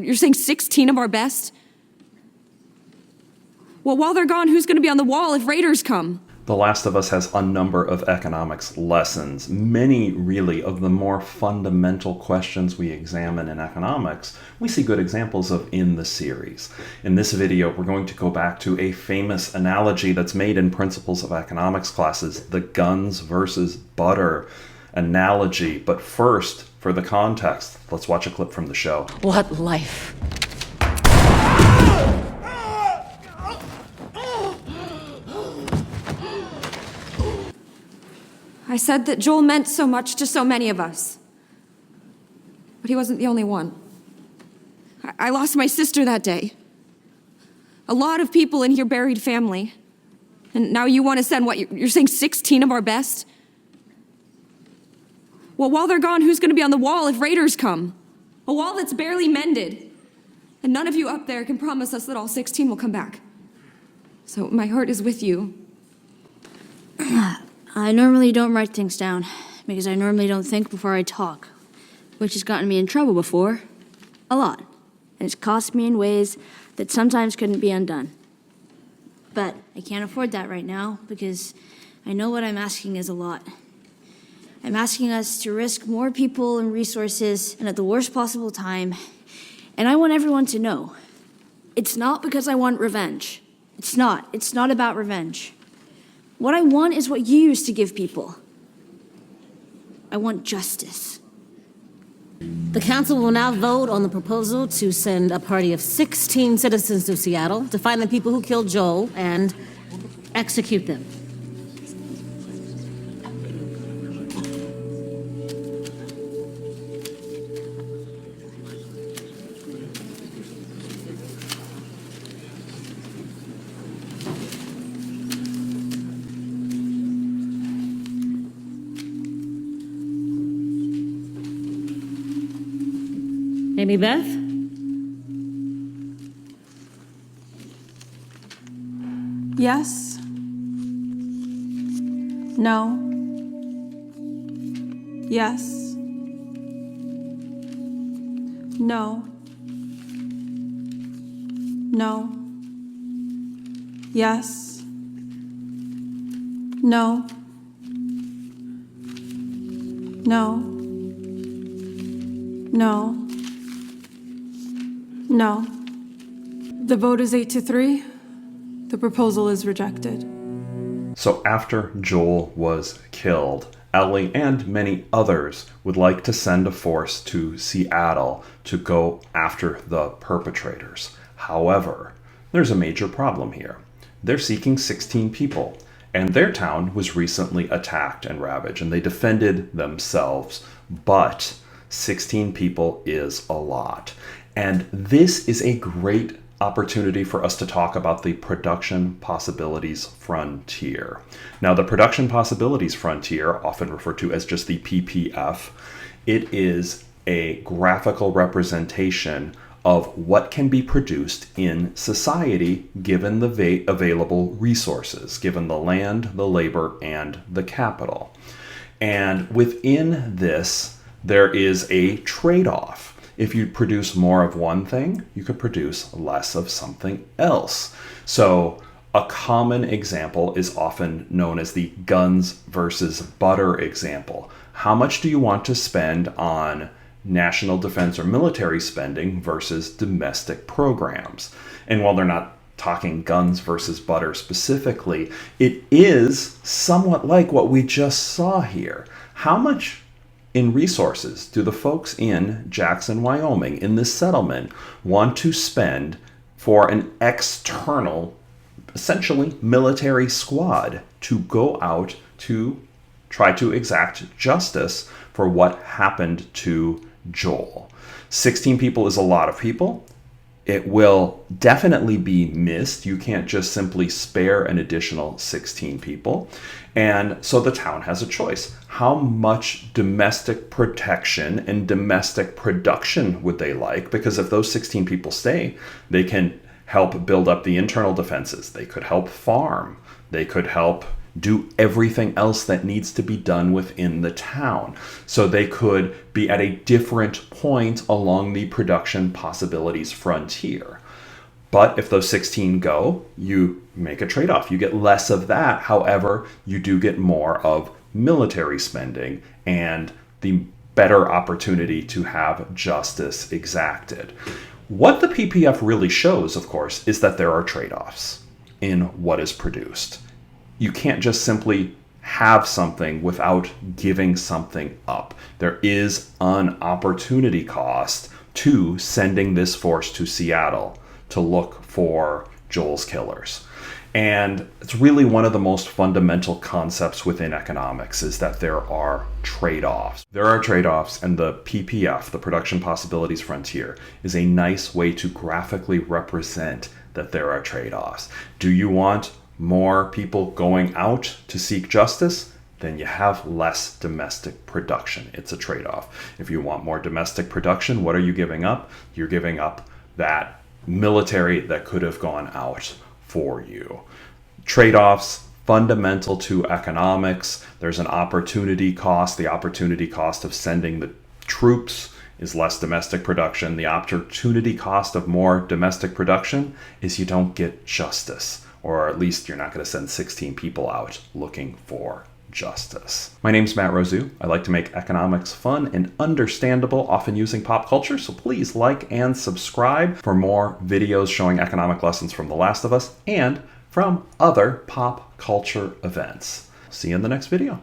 You're saying 16 of our best? Well, while they're gone, who's going to be on the wall if raiders come? The Last of Us has a number of economics lessons. Many, really, of the more fundamental questions we examine in economics, we see good examples of in the series. In this video, we're going to go back to a famous analogy that's made in Principles of Economics classes, the guns versus butter analogy. But first, for the context, let's watch a clip from the show. What life? I said that Joel meant so much to so many of us. But he wasn't the only one. I lost my sister that day. A lot of people in here buried family. And now you want to send what? You're saying 16 of our best? Well, while they're gone, who's going to be on the wall if raiders come? A wall that's barely mended. And none of you up there can promise us that all 16 will come back. So my heart is with you. I normally don't write things down, because I normally don't think before I talk, which has gotten me in trouble before. A lot. And it's cost me in ways that sometimes couldn't be undone. But I can't afford that right now, because I know what I'm asking is a lot. I'm asking us to risk more people and resources, and at the worst possible time. And I want everyone to know, it's not because I want revenge. It's not. It's not about revenge. What I want is what you used to give people. I want justice. The council will now vote on the proposal to send a party of 16 citizens to Seattle to find the people who killed Joel and execute them. Amy Beth? Yes. No. Yes. No. No. Yes. No. No. No. No. The vote is 8-3. The proposal is rejected. So after Joel was killed, Ellie and many others would like to send a force to Seattle to go after the perpetrators. However, there's a major problem here. They're seeking 16 people, and their town was recently attacked and ravaged, and they defended themselves. But 16 people is a lot. And this is a great opportunity for us to talk about the production possibilities frontier. Now, the production possibilities frontier, often referred to as just the PPF, it is a graphical representation of what can be produced in society given the available resources, given the land, the labor, and the capital. And within this, there is a trade-off. If you produce more of one thing, you could produce less of something else. So a common example is often known as the guns versus butter example. How much do you want to spend on national defense or military spending versus domestic programs? And while they're not talking guns versus butter specifically, it is somewhat like what we just saw here. How much in resources do the folks in Jackson, Wyoming, in this settlement, want to spend for an external, essentially military squad to go out to try to exact justice for what happened to Joel? 16 people is a lot of people. It will definitely be missed. You can't just simply spare an additional 16 people. And so the town has a choice. How much domestic protection and domestic production would they like? Because if those 16 people stay, they can help build up the internal defenses. They could help farm. They could help do everything else that needs to be done within the town. So they could be at a different point along the production possibilities frontier. But if those 16 go, you make a trade-off. You get less of that. However, you do get more of military spending and the better opportunity to have justice exacted. What the PPF really shows, of course, is that there are trade-offs in what is produced. You can't just simply have something without giving something up. There is an opportunity cost to sending this force to Seattle to look for Joel's killers. And it's really one of the most fundamental concepts within economics is that there are trade-offs. There are trade-offs, and the PPF, the Production Possibilities Frontier, is a nice way to graphically represent that there are trade-offs. Do you want more people going out to seek justice? Then you have less domestic production. It's a trade-off. If you want more domestic production, what are you giving up? You're giving up that military that could have gone out for you. Trade-offs, fundamental to economics. There's an opportunity cost. The opportunity cost of sending the troops is less domestic production. The opportunity cost of more domestic production is you don't get justice, or at least you're not going to send 16 people out looking for justice. My name's Matt Rosu. I like to make economics fun and understandable, often using pop culture, so please like and subscribe for more videos showing economic lessons from The Last of Us and from other pop culture events. See you in the next video.